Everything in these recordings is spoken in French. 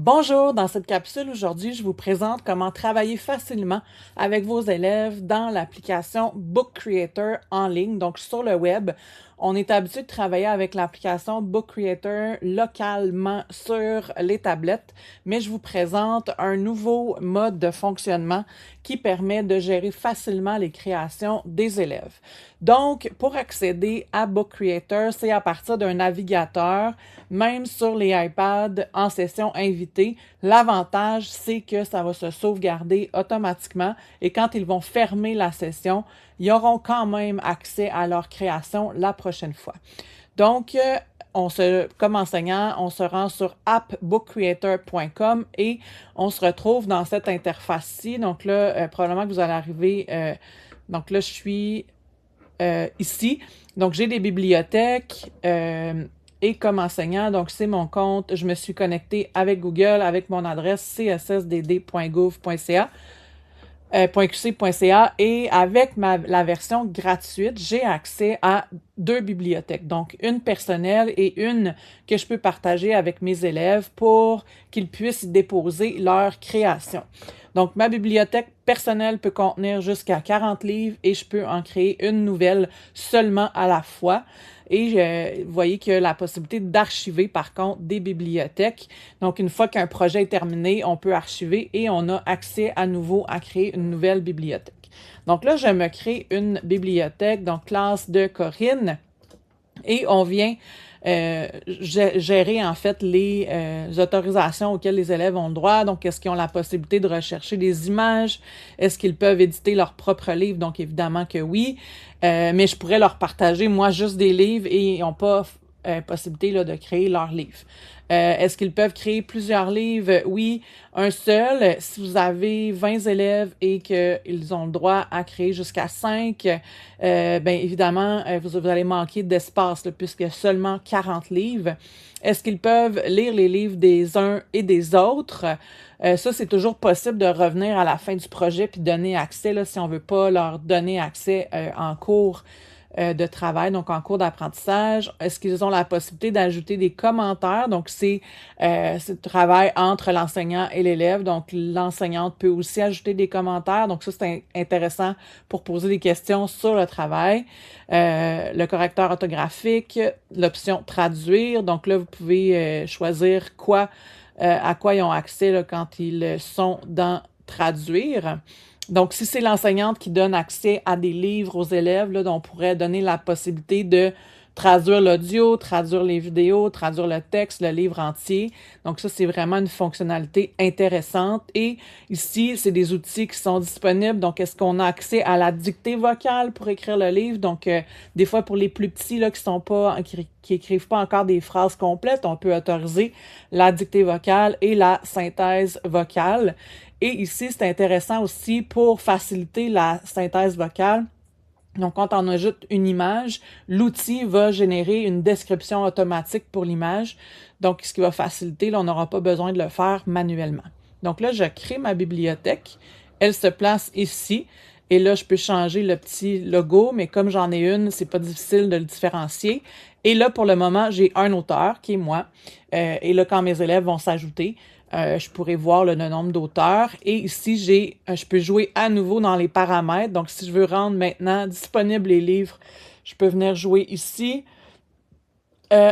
Bonjour, dans cette capsule aujourd'hui, je vous présente comment travailler facilement avec vos élèves dans l'application Book Creator en ligne, donc sur le web. On est habitué de travailler avec l'application Book Creator localement sur les tablettes, mais je vous présente un nouveau mode de fonctionnement qui permet de gérer facilement les créations des élèves. Donc, pour accéder à Book Creator, c'est à partir d'un navigateur, même sur les iPads en session invitée. L'avantage, c'est que ça va se sauvegarder automatiquement et quand ils vont fermer la session, ils auront quand même accès à leur création la prochaine fois. Donc, comme enseignant, on se rend sur appbookcreator.com et on se retrouve dans cette interface-ci. Donc là, probablement que vous allez arriver. Donc là, je suis ici. Donc, j'ai des bibliothèques et comme enseignant, donc c'est mon compte. Je me suis connectée avec Google, avec mon adresse cssdd.gouv.ca. .qc.ca et avec la version gratuite, j'ai accès à 2 bibliothèques, donc une personnelle et une que je peux partager avec mes élèves pour qu'ils puissent déposer leur création. Donc, ma bibliothèque personnelle peut contenir jusqu'à 40 livres et je peux en créer une nouvelle seulement à la fois. Et vous voyez qu'il y a la possibilité d'archiver, par contre, des bibliothèques. Donc, une fois qu'un projet est terminé, on peut archiver et on a accès à nouveau à créer une nouvelle bibliothèque. Donc là, je me crée une bibliothèque, donc classe de Corinne, et on vient gérer en fait les autorisations auxquelles les élèves ont le droit. Donc, est-ce qu'ils ont la possibilité de rechercher des images? Est-ce qu'ils peuvent éditer leur propre livre? Donc, évidemment que oui. Mais je pourrais leur partager, moi, juste des livres et ils n'ont pas possibilité là, de créer leur livre. Est-ce qu'ils peuvent créer plusieurs livres? Oui, un seul. Si vous avez 20 élèves et qu'ils ont le droit à créer jusqu'à 5, bien évidemment, vous allez manquer d'espace là, puisqu'il y a seulement 40 livres. Est-ce qu'ils peuvent lire les livres des uns et des autres? Ça, c'est toujours possible de revenir à la fin du projet puis donner accès là, si on veut pas leur donner accès en cours de travail, donc en cours d'apprentissage. Est-ce qu'ils ont la possibilité d'ajouter des commentaires? Donc, c'est le travail entre l'enseignant et l'élève. Donc, l'enseignante peut aussi ajouter des commentaires. Donc, ça, c'est intéressant pour poser des questions sur le travail. Le correcteur orthographique, l'option traduire. Donc là, vous pouvez choisir à quoi ils ont accès là, quand ils sont dans traduire. Donc, si c'est l'enseignante qui donne accès à des livres aux élèves, là, on pourrait donner la possibilité de traduire l'audio, traduire les vidéos, traduire le texte, le livre entier. Donc, ça, c'est vraiment une fonctionnalité intéressante. Et ici, c'est des outils qui sont disponibles. Donc, est-ce qu'on a accès à la dictée vocale pour écrire le livre? Donc, des fois, pour les plus petits là, qui écrivent pas encore des phrases complètes, on peut autoriser la dictée vocale et la synthèse vocale. Et ici, c'est intéressant aussi pour faciliter la synthèse vocale. Donc, quand on ajoute une image, l'outil va générer une description automatique pour l'image. Donc, ce qui va faciliter, là, on n'aura pas besoin de le faire manuellement. Donc là, je crée ma bibliothèque. Elle se place ici. Et là, je peux changer le petit logo, mais comme j'en ai une, c'est pas difficile de le différencier. Et là, pour le moment, j'ai un auteur qui est moi. Et là, quand mes élèves vont s'ajouter, je pourrais voir le nombre d'auteurs. Et ici, je peux jouer à nouveau dans les paramètres. Donc, si je veux rendre maintenant disponibles les livres, je peux venir jouer ici.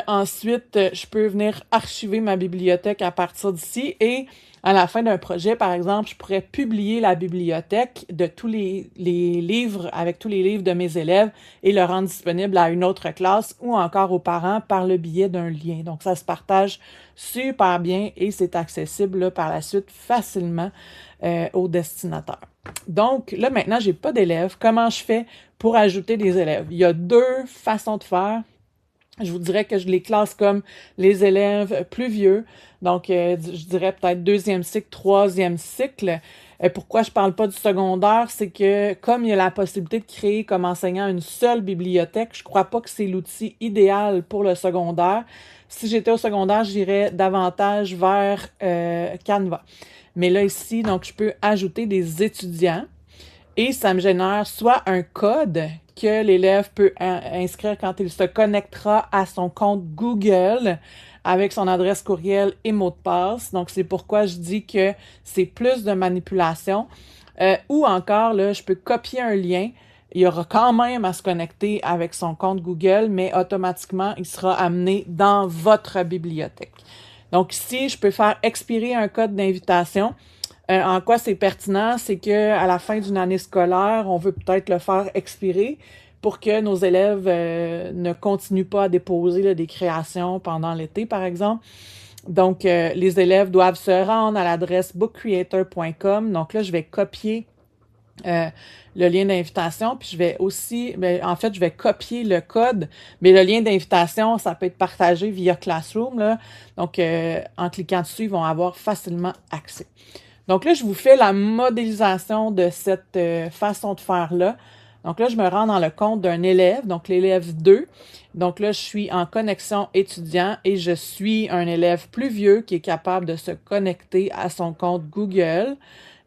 Ensuite, je peux venir archiver ma bibliothèque à partir d'ici et à la fin d'un projet, par exemple, je pourrais publier la bibliothèque de tous les livres, avec tous les livres de mes élèves et le rendre disponible à une autre classe ou encore aux parents par le biais d'un lien. Donc, ça se partage super bien et c'est accessible là, par la suite facilement aux destinataires. Donc, là, maintenant, j'ai pas d'élèves. Comment je fais pour ajouter des élèves? Il y a 2 façons de faire. Je vous dirais que je les classe comme les élèves plus vieux. Donc, je dirais peut-être 2e cycle, 3e cycle. Pourquoi je parle pas du secondaire? C'est que comme il y a la possibilité de créer comme enseignant une seule bibliothèque, je crois pas que c'est l'outil idéal pour le secondaire. Si j'étais au secondaire, j'irais davantage vers Canva. Mais là, ici, donc, je peux ajouter des étudiants. Et ça me génère soit un code que l'élève peut inscrire quand il se connectera à son compte Google avec son adresse courriel et mot de passe. Donc, c'est pourquoi je dis que c'est plus de manipulation. Ou encore, là, je peux copier un lien. Il y aura quand même à se connecter avec son compte Google, mais automatiquement, il sera amené dans votre bibliothèque. Donc ici, je peux faire expirer un code d'invitation. En quoi c'est pertinent? C'est qu'à la fin d'une année scolaire, on veut peut-être le faire expirer pour que nos élèves ne continuent pas à déposer là, des créations pendant l'été, par exemple. Donc, les élèves doivent se rendre à l'adresse bookcreator.com. Donc là, je vais copier le lien d'invitation, puis je vais aussi, en fait, je vais copier le code, mais le lien d'invitation, ça peut être partagé via Classroom, là. Donc, en cliquant dessus, ils vont avoir facilement accès. Donc là, je vous fais la modélisation de cette façon de faire-là. Donc là, je me rends dans le compte d'un élève, donc l'élève 2. Donc là, je suis en connexion étudiant et je suis un élève plus vieux qui est capable de se connecter à son compte Google.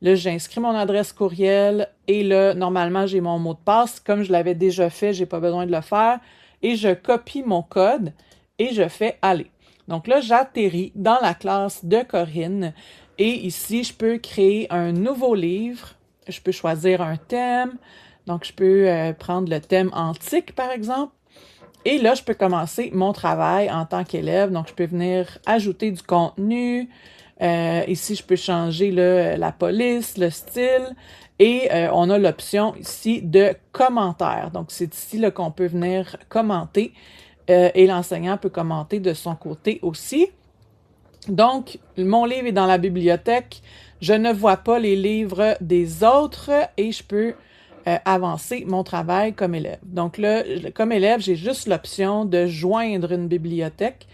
Là, j'inscris mon adresse courriel et là, normalement, j'ai mon mot de passe. Comme je l'avais déjà fait, j'ai pas besoin de le faire. Et je copie mon code et je fais aller. Donc là, j'atterris dans la classe de Corinne. Et ici, je peux créer un nouveau livre. Je peux choisir un thème. Donc, je peux prendre le thème antique, par exemple. Et là, je peux commencer mon travail en tant qu'élève. Donc, je peux venir ajouter du contenu. Ici, je peux changer là, la police, le style. Et on a l'option ici de commentaires. Donc, c'est ici là, qu'on peut venir commenter. Et l'enseignant peut commenter de son côté aussi. Donc, mon livre est dans la bibliothèque. Je ne vois pas les livres des autres et je peux avancer mon travail comme élève. Donc là, comme élève, j'ai juste l'option de joindre une bibliothèque.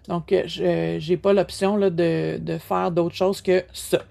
Donc, je n'ai pas l'option là, de faire d'autre chose que ça.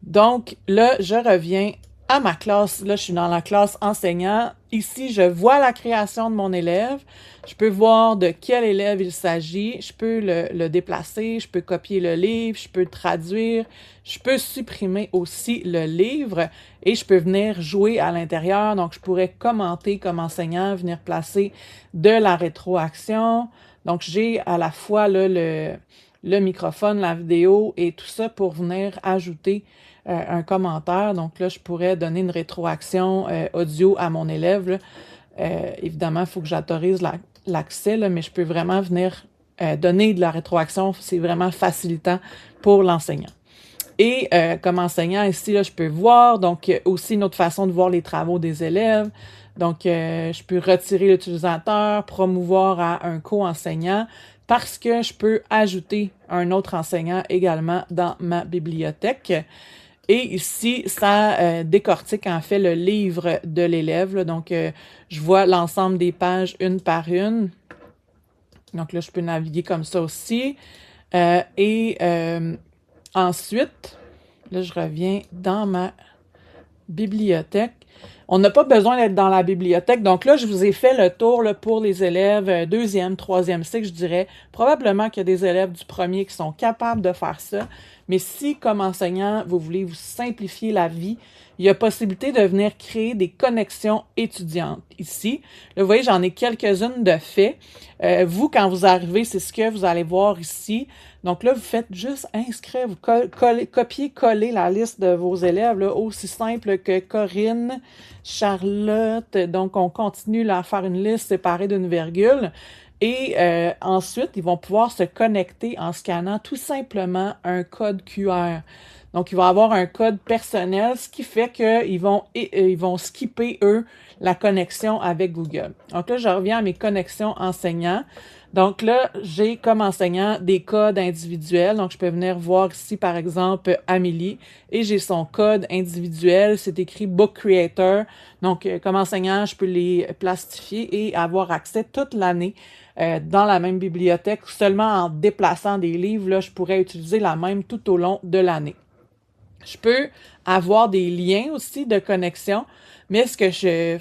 Donc, là, je reviens à ma classe. Là, je suis dans la classe enseignant. Ici, je vois la création de mon élève. Je peux voir de quel élève il s'agit. Je peux le déplacer. Je peux copier le livre. Je peux le traduire. Je peux supprimer aussi le livre et je peux venir jouer à l'intérieur. Donc, je pourrais commenter comme enseignant, venir placer de la rétroaction. Donc, j'ai à la fois là, le microphone, la vidéo et tout ça pour venir ajouter un commentaire. Donc là, je pourrais donner une rétroaction audio à mon élève. Évidemment, il faut que j'autorise l'accès, mais je peux vraiment venir donner de la rétroaction. C'est vraiment facilitant pour l'enseignant. Et comme enseignant, ici, là, je peux voir, donc aussi une autre façon de voir les travaux des élèves. Donc, je peux retirer l'utilisateur, promouvoir à un co-enseignant parce que je peux ajouter un autre enseignant également dans ma bibliothèque. Et ici, ça décortique en fait le livre de l'élève. Donc, je vois l'ensemble des pages une par une. Donc là, je peux naviguer comme ça aussi. Ensuite, là, je reviens dans ma bibliothèque. On n'a pas besoin d'être dans la bibliothèque. Donc là, je vous ai fait le tour là, pour les élèves deuxième, troisième cycle, je dirais. Probablement qu'il y a des élèves du premier qui sont capables de faire ça. Mais si, comme enseignant, vous voulez vous simplifier la vie, il y a possibilité de venir créer des connexions étudiantes ici. Là, vous voyez, j'en ai quelques-unes de fait. Vous, quand vous arrivez, c'est ce que vous allez voir ici. Donc là, vous faites juste inscrire, vous copier-coller la liste de vos élèves, là, aussi simple que Corinne, Charlotte. Donc, on continue là, à faire une liste séparée d'une virgule. Et ensuite, ils vont pouvoir se connecter en scannant tout simplement un code QR. Donc, ils vont avoir un code personnel, ce qui fait qu'ils vont skipper, eux, la connexion avec Google. Donc là, je reviens à mes connexions enseignants. Donc là, j'ai comme enseignant des codes individuels. Donc, je peux venir voir ici, par exemple, Amélie. Et j'ai son code individuel. C'est écrit Book Creator. Donc, comme enseignant, je peux les plastifier et avoir accès toute l'année dans la même bibliothèque. Seulement en déplaçant des livres, là, je pourrais utiliser la même tout au long de l'année. Je peux avoir des liens aussi de connexion, mais ce que je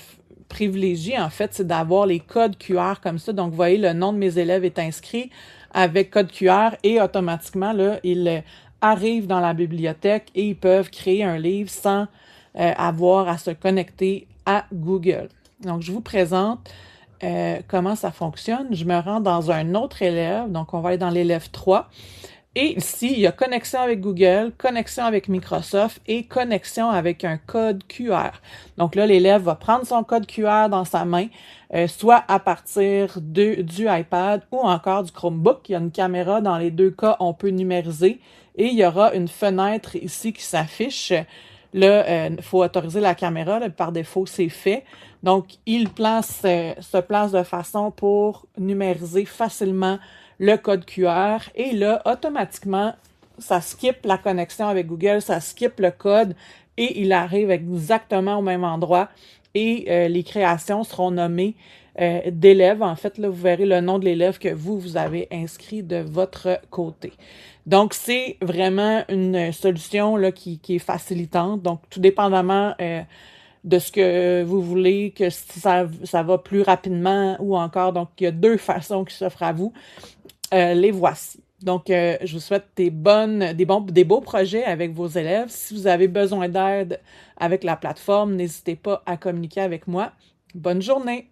privilégie, en fait, c'est d'avoir les codes QR comme ça. Donc, vous voyez, le nom de mes élèves est inscrit avec code QR et automatiquement, là, ils arrivent dans la bibliothèque et ils peuvent créer un livre sans avoir à se connecter à Google. Donc, je vous présente comment ça fonctionne. Je me rends dans un autre élève, donc on va aller dans l'élève 3. Et ici, il y a connexion avec Google, connexion avec Microsoft et connexion avec un code QR. Donc là, l'élève va prendre son code QR dans sa main, soit à partir du iPad ou encore du Chromebook. Il y a une caméra, dans les deux cas, on peut numériser. Et il y aura une fenêtre ici qui s'affiche. Là, il faut autoriser la caméra. Là, par défaut, c'est fait. Donc, il se place de façon pour numériser facilement le code QR. Et là, automatiquement, ça skip la connexion avec Google, ça skip le code et il arrive exactement au même endroit. Et les créations seront nommées d'élèves. En fait, là, vous verrez le nom de l'élève que vous avez inscrit de votre côté. Donc, c'est vraiment une solution là, qui est facilitante. Donc, tout dépendamment de ce que vous voulez, que si ça va plus rapidement ou encore. Donc, il y a deux façons qui s'offrent à vous. Les voici. Donc, je vous souhaite des beaux projets avec vos élèves. Si vous avez besoin d'aide avec la plateforme, n'hésitez pas à communiquer avec moi. Bonne journée!